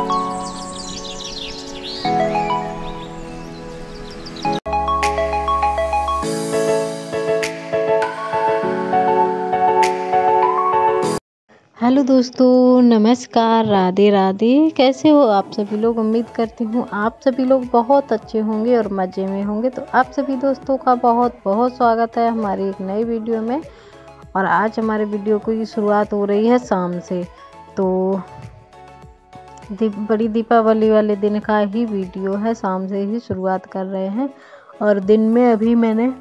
Hello दोस्तों, नमस्कार, राधे राधे। कैसे हो आप सभी लोग? उम्मीद करती हूँ आप सभी लोग बहुत अच्छे होंगे और मज़े में होंगे। तो आप सभी दोस्तों का बहुत बहुत स्वागत है हमारी एक नई वीडियो में। और आज हमारे वीडियो की शुरुआत हो रही है शाम से। तो बड़ी दीपावली वाले दिन का ही वीडियो है, शाम से ही शुरुआत कर रहे हैं। और दिन में अभी मैंने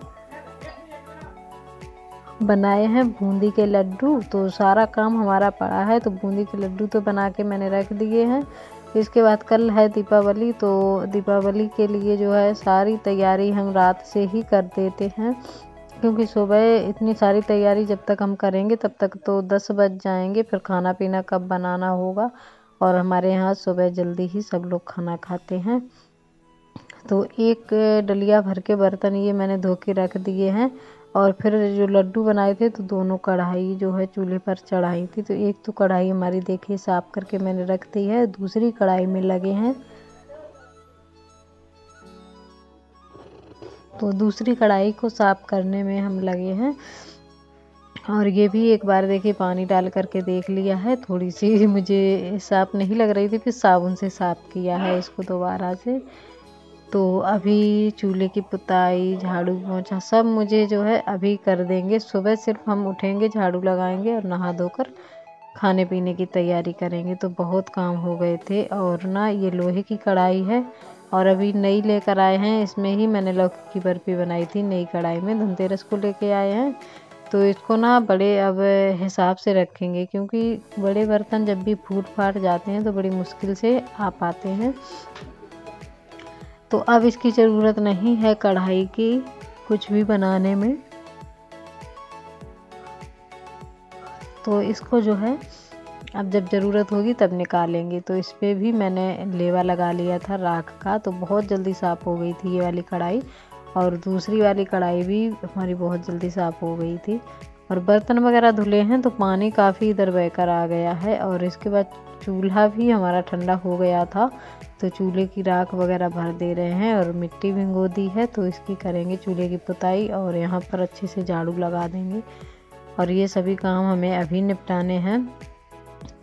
बनाए हैं बूंदी के लड्डू। तो सारा काम हमारा पड़ा है, तो बूंदी के लड्डू तो बना के मैंने रख दिए हैं। इसके बाद कल है दीपावली, तो दीपावली के लिए जो है सारी तैयारी हम रात से ही कर देते हैं, क्योंकि सुबह इतनी सारी तैयारी जब तक हम करेंगे तब तक तो 10 बज जाएंगे। फिर खाना पीना कब बनाना होगा। और हमारे यहाँ सुबह जल्दी ही सब लोग खाना खाते हैं। तो एक डलिया भर के बर्तन ये मैंने धो के रख दिए हैं। और फिर जो लड्डू बनाए थे तो दोनों कढ़ाई जो है चूल्हे पर चढ़ाई थी। तो एक तो कढ़ाई हमारी देखिए साफ करके मैंने रख दी है, दूसरी कढ़ाई में लगे हैं। तो दूसरी कढ़ाई को साफ करने में हम लगे हैं। और ये भी एक बार देखिए पानी डाल करके देख लिया है, थोड़ी सी मुझे साफ नहीं लग रही थी, फिर साबुन से साफ किया है इसको दोबारा से। तो अभी चूल्हे की पुताई, झाड़ू पोंछा सब मुझे जो है अभी कर देंगे। सुबह सिर्फ हम उठेंगे, झाड़ू लगाएंगे और नहा धोकर खाने पीने की तैयारी करेंगे। तो बहुत काम हो गए थे। और ना ये लोहे की कढ़ाई है और अभी नई लेकर आए हैं। इसमें ही मैंने लौकी की बर्फ़ी बनाई थी नई कढ़ाई में, धनतेरस को लेके आए हैं। तो इसको ना बड़े अब हिसाब से रखेंगे, क्योंकि बड़े बर्तन जब भी फूट फाट जाते हैं तो बड़ी मुश्किल से आ पाते हैं। तो अब इसकी ज़रूरत नहीं है कढ़ाई की कुछ भी बनाने में। तो इसको जो है अब जब ज़रूरत होगी तब निकालेंगे। तो इस पर भी मैंने लेवा लगा लिया था राख का, तो बहुत जल्दी साफ़ हो गई थी ये वाली कढ़ाई। और दूसरी वाली कढ़ाई भी हमारी बहुत जल्दी साफ़ हो गई थी। और बर्तन वगैरह धुले हैं तो पानी काफ़ी इधर बहकर आ गया है। और इसके बाद चूल्हा भी हमारा ठंडा हो गया था, तो चूल्हे की राख वगैरह भर दे रहे हैं। और मिट्टी भिगो दी है, तो इसकी करेंगे चूल्हे की पुताई और यहाँ पर अच्छे से झाड़ू लगा देंगे। और ये सभी काम हमें अभी निपटाने हैं,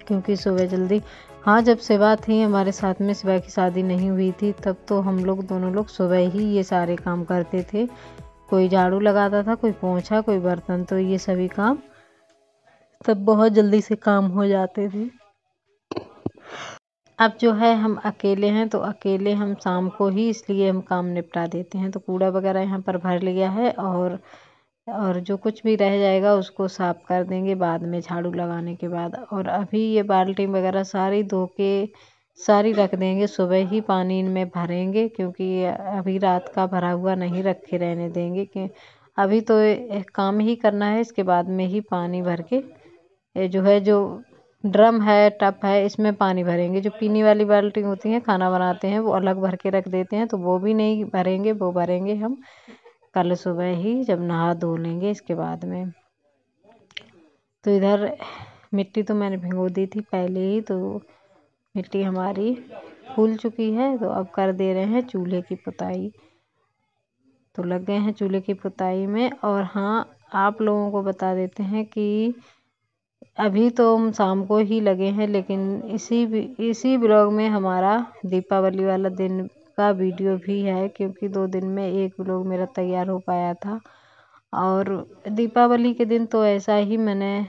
क्योंकि सुबह जल्दी, हाँ जब सेवा थी हमारे साथ में, सेवा की शादी नहीं हुई थी, तब तो हम लोग दोनों लोग सुबह ही ये सारे काम करते थे। कोई झाड़ू लगाता था, कोई पोंछा, कोई बर्तन, तो ये सभी काम तब बहुत जल्दी से काम हो जाते थे। अब जो है हम अकेले हैं, तो अकेले हम शाम को ही इसलिए हम काम निपटा देते हैं। तो कूड़ा वगैरह यहाँ पर भर लिया है। और जो कुछ भी रह जाएगा उसको साफ़ कर देंगे बाद में, झाड़ू लगाने के बाद। और अभी ये बाल्टी वगैरह सारी धो के सारी रख देंगे, सुबह ही पानी इनमें भरेंगे, क्योंकि अभी रात का भरा हुआ नहीं रखे रहने देंगे। कि अभी तो एक काम ही करना है, इसके बाद में ही पानी भर के जो ड्रम है, टब है, इसमें पानी भरेंगे। जो पीने वाली बाल्टी होती हैं, खाना बनाते हैं, वो अलग भर के रख देते हैं, तो वो भी नहीं भरेंगे, वो भरेंगे हम कल सुबह ही जब नहा धो लेंगे इसके बाद में। तो इधर मिट्टी तो मैंने भिगो दी थी पहले ही, तो मिट्टी हमारी फूल चुकी है। तो अब कर दे रहे हैं चूल्हे की पुताई। तो लग गए हैं चूल्हे की पुताई में। और हाँ, आप लोगों को बता देते हैं कि अभी तो हम शाम को ही लगे हैं, लेकिन इसी ब्लॉग में हमारा दीपावली वाला दिन का वीडियो भी है, क्योंकि 2 दिन में एक ब्लॉग मेरा तैयार हो पाया था। और दीपावली के दिन तो ऐसा ही मैंने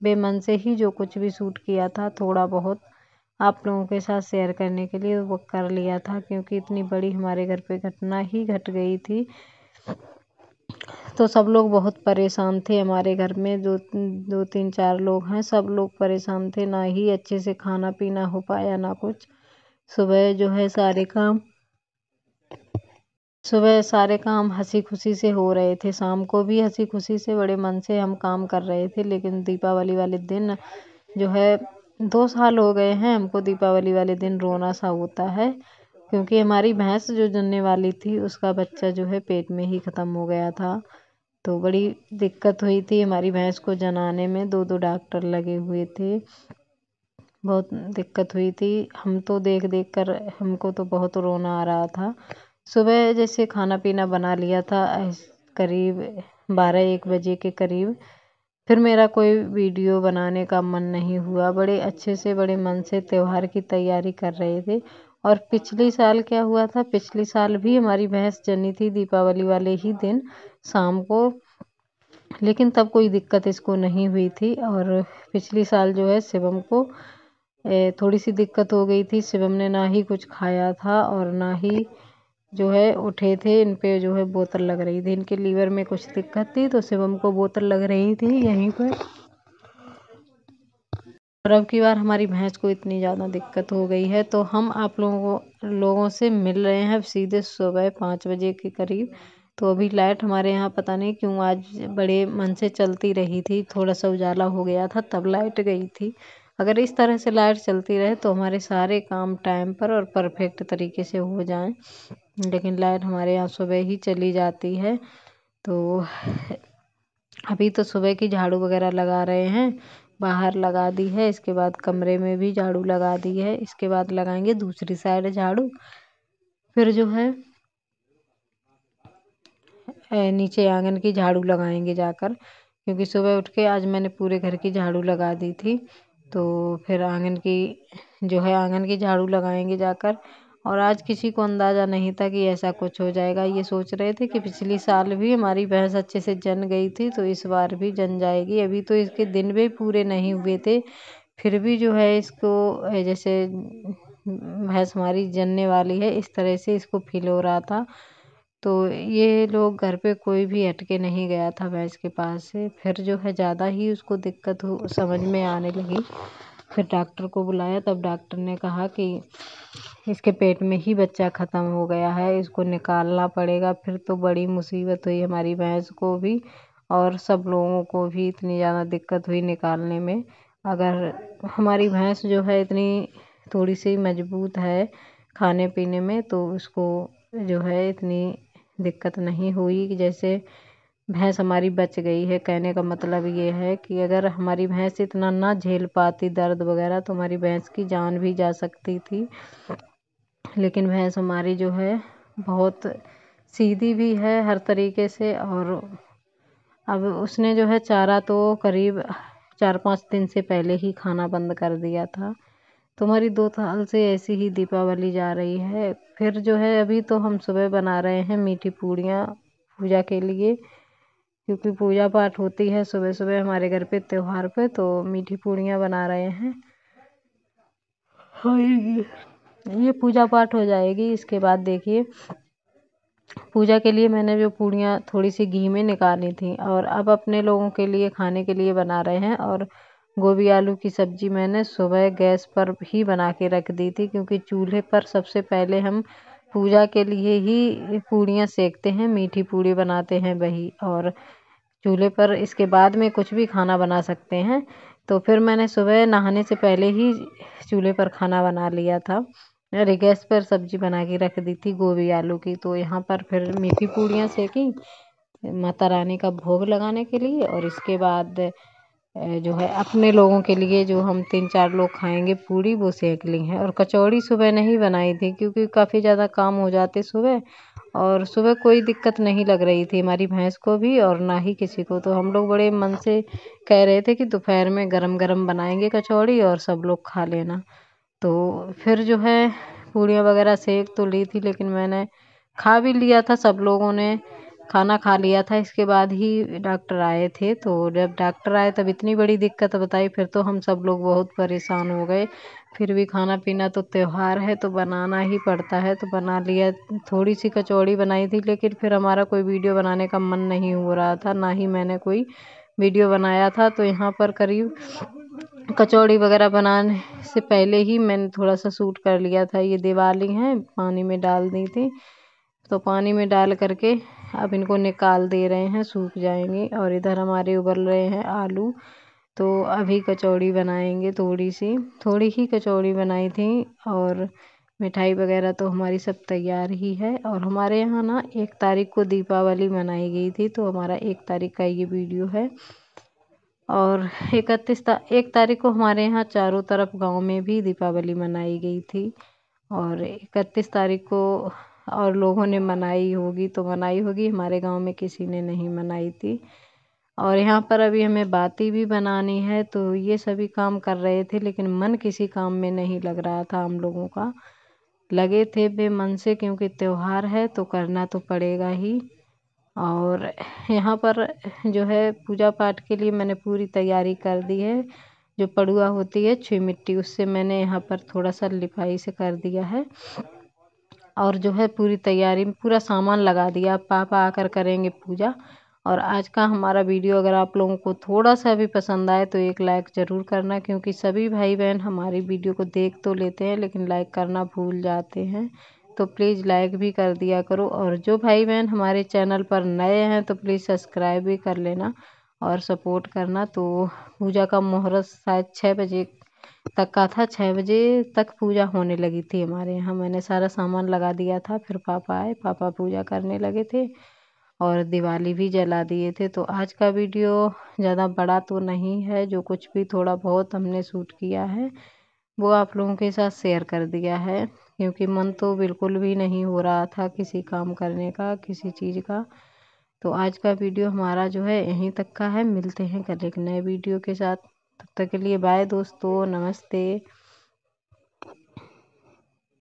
बेमन से ही जो कुछ भी शूट किया था, थोड़ा बहुत आप लोगों के साथ शेयर करने के लिए वो कर लिया था, क्योंकि इतनी बड़ी हमारे घर पे घटना ही घट गई थी। तो सब लोग बहुत परेशान थे हमारे घर में, जो 2-3-4 लोग हैं, सब लोग परेशान थे। ना ही अच्छे से खाना पीना हो पाया, ना कुछ। सुबह जो है सारे काम हंसी खुशी से हो रहे थे, शाम को भी हंसी खुशी से बड़े मन से हम काम कर रहे थे। लेकिन दीपावली वाले दिन जो है 2 साल हो गए हैं हमको दीपावली वाले दिन रोना सा होता है, क्योंकि हमारी भैंस जो जनने वाली थी उसका बच्चा जो है पेट में ही ख़त्म हो गया था। तो बड़ी दिक्कत हुई थी हमारी भैंस को जनाने में, 2-2 डॉक्टर लगे हुए थे। बहुत दिक्कत हुई थी। हम तो देख देख कर हमको तो बहुत रोना आ रहा था। सुबह जैसे खाना पीना बना लिया था करीब 12-1 बजे के करीब। फिर मेरा कोई वीडियो बनाने का मन नहीं हुआ। बड़े अच्छे से बड़े मन से त्योहार की तैयारी कर रहे थे। और पिछले साल क्या हुआ था, पिछले साल भी हमारी भैंस जनी थी दीपावली वाले ही दिन शाम को, लेकिन तब कोई दिक्कत इसको नहीं हुई थी। और पिछली साल जो है शिवम को थोड़ी सी दिक्कत हो गई थी। शिवम ने ना ही कुछ खाया था और ना ही जो है उठे थे। इन पे जो है बोतल लग रही थी, इनके लीवर में कुछ दिक्कत थी तो शिवम को बोतल लग रही थी यहीं पर। और अब की बार हमारी भैंस को इतनी ज़्यादा दिक्कत हो गई है तो हम आप लोगों से मिल रहे हैं सीधे सुबह 5 बजे के करीब। तो अभी लाइट हमारे यहाँ पता नहीं क्यों आज बड़े मन से चलती रही थी, थोड़ा सा उजाला हो गया था तब लाइट गई थी। अगर इस तरह से लाइट चलती रहे तो हमारे सारे काम टाइम पर और परफेक्ट तरीके से हो जाएं, लेकिन लाइट हमारे यहाँ सुबह ही चली जाती है। तो अभी तो सुबह की झाड़ू वगैरह लगा रहे हैं, बाहर लगा दी है, इसके बाद कमरे में भी झाड़ू लगा दी है, इसके बाद लगाएंगे दूसरी साइड झाड़ू। फिर जो है नीचे आंगन की झाड़ू लगाएंगे जाकर, क्योंकि सुबह उठ के आज मैंने पूरे घर की झाड़ू लगा दी थी। तो फिर आंगन की जो है आंगन की झाड़ू लगाएंगे जाकर। और आज किसी को अंदाज़ा नहीं था कि ऐसा कुछ हो जाएगा। ये सोच रहे थे कि पिछली साल भी हमारी भैंस अच्छे से जन गई थी तो इस बार भी जन जाएगी। अभी तो इसके दिन भी पूरे नहीं हुए थे, फिर भी जो है इसको जैसे भैंस हमारी जनने वाली है इस तरह से इसको फील हो रहा था। तो ये लोग घर पे कोई भी हट के नहीं गया था भैंस के पास से। फिर जो है ज़्यादा ही उसको दिक्कत हो समझ में आने लगी। फिर डॉक्टर को बुलाया, तब डॉक्टर ने कहा कि इसके पेट में ही बच्चा ख़त्म हो गया है, इसको निकालना पड़ेगा। फिर तो बड़ी मुसीबत हुई हमारी भैंस को भी और सब लोगों को भी इतनी ज़्यादा दिक्कत हुई निकालने में। अगर हमारी भैंस जो है इतनी थोड़ी सी मजबूत है खाने पीने में तो उसको जो है इतनी दिक्कत नहीं हुई कि जैसे भैंस हमारी बच गई है। कहने का मतलब ये है कि अगर हमारी भैंस इतना ना झेल पाती दर्द वगैरह तो हमारी भैंस की जान भी जा सकती थी। लेकिन भैंस हमारी जो है बहुत सीधी भी है हर तरीके से। और अब उसने जो है चारा तो करीब 4-5 दिन से पहले ही खाना बंद कर दिया था। तो हमारी 2 साल से ऐसी ही दीपावली जा रही है। फिर जो है अभी तो हम सुबह बना रहे हैं मीठी पूड़ियाँ पूजा के लिए, क्योंकि पूजा पाठ होती है सुबह सुबह हमारे घर पे त्योहार पे, तो मीठी पूड़ियाँ बना रहे हैं। हाँ, ये पूजा पाठ हो जाएगी इसके बाद देखिए पूजा के लिए मैंने जो पूड़ियाँ थोड़ी सी घी में निकाली थी और अब अपने लोगों के लिए खाने के लिए बना रहे हैं। और गोभी आलू की सब्ज़ी मैंने सुबह गैस पर ही बना के रख दी थी, क्योंकि चूल्हे पर सबसे पहले हम पूजा के लिए ही पूड़ियाँ सेकते हैं, मीठी पूड़ी बनाते हैं वही। और चूल्हे पर इसके बाद में कुछ भी खाना बना सकते हैं। तो फिर मैंने सुबह नहाने से पहले ही चूल्हे पर खाना बना लिया था। अरे गैस पर सब्जी बना के रख दी थी गोभी आलू की। तो यहाँ पर फिर मीठी पूड़ियाँ सेकी माता रानी का भोग लगाने के लिए। और इसके बाद जो है अपने लोगों के लिए जो हम 3-4 लोग खाएंगे पूड़ी वो सेक ली हैं। और कचौड़ी सुबह नहीं बनाई थी क्योंकि काफ़ी ज़्यादा काम हो जाते सुबह, और सुबह कोई दिक्कत नहीं लग रही थी हमारी भैंस को भी और ना ही किसी को। तो हम लोग बड़े मन से कह रहे थे कि दोपहर में गरम गरम बनाएंगे कचौड़ी और सब लोग खा लेना। तो फिर जो है पूड़ियाँ वगैरह सेक तो ली थी, लेकिन मैंने खा भी लिया था, सब लोगों ने खाना खा लिया था। इसके बाद ही डॉक्टर आए थे, तो जब डॉक्टर आए तब इतनी बड़ी दिक्कत बताई, फिर तो हम सब लोग बहुत परेशान हो गए। फिर भी खाना पीना तो त्योहार है तो बनाना ही पड़ता है, तो बना लिया। थोड़ी सी कचौड़ी बनाई थी, लेकिन फिर हमारा कोई वीडियो बनाने का मन नहीं हो रहा था, ना ही मैंने कोई वीडियो बनाया था। तो यहाँ पर करीब कचौड़ी वगैरह बनाने से पहले ही मैंने थोड़ा सा शूट कर लिया था। ये दिवाली है, पानी में डाल दी थी, तो पानी में डाल करके अब इनको निकाल दे रहे हैं, सूख जाएंगे। और इधर हमारे उबल रहे हैं आलू, तो अभी कचौड़ी बनाएंगे। थोड़ी ही कचौड़ी बनाई थी और मिठाई वगैरह तो हमारी सब तैयार ही है। और हमारे यहाँ ना 1 तारीख को दीपावली मनाई गई थी, तो हमारा 1 तारीख का ये वीडियो है। और 1 तारीख को हमारे यहाँ चारों तरफ गांव में भी दीपावली मनाई गई थी। और 31 तारीख को और लोगों ने मनाई होगी तो मनाई होगी, हमारे गांव में किसी ने नहीं मनाई थी। और यहाँ पर अभी हमें बाती भी बनानी है, तो ये सभी काम कर रहे थे, लेकिन मन किसी काम में नहीं लग रहा था हम लोगों का। लगे थे बेमन से, क्योंकि त्योहार है तो करना तो पड़ेगा ही। और यहाँ पर जो है पूजा पाठ के लिए मैंने पूरी तैयारी कर दी है। जो पड़ुआ होती है छुई मिट्टी, उससे मैंने यहाँ पर थोड़ा सा लिपाई से कर दिया है। और जो है पूरी तैयारी में पूरा सामान लगा दिया। अब पापा आकर करेंगे पूजा। और आज का हमारा वीडियो अगर आप लोगों को थोड़ा सा भी पसंद आए तो एक लाइक ज़रूर करना, क्योंकि सभी भाई बहन हमारी वीडियो को देख तो लेते हैं लेकिन लाइक करना भूल जाते हैं। तो प्लीज़ लाइक भी कर दिया करो। और जो भाई बहन हमारे चैनल पर नए हैं तो प्लीज़ सब्सक्राइब भी कर लेना और सपोर्ट करना। तो पूजा का मुहूर्त शायद 6 बजे तक का था। 6 बजे तक पूजा होने लगी थी हमारे यहाँ। मैंने सारा सामान लगा दिया था, फिर पापा आए, पापा पूजा करने लगे थे और दिवाली भी जला दिए थे। तो आज का वीडियो ज़्यादा बड़ा तो नहीं है, जो कुछ भी थोड़ा बहुत हमने शूट किया है वो आप लोगों के साथ शेयर कर दिया है, क्योंकि मन तो बिल्कुल भी नहीं हो रहा था किसी काम करने का, किसी चीज़ का। तो आज का वीडियो हमारा जो है यहीं तक का है। मिलते हैं कल एक नए वीडियो के साथ। तब तक के लिए बाय दोस्तों, नमस्ते।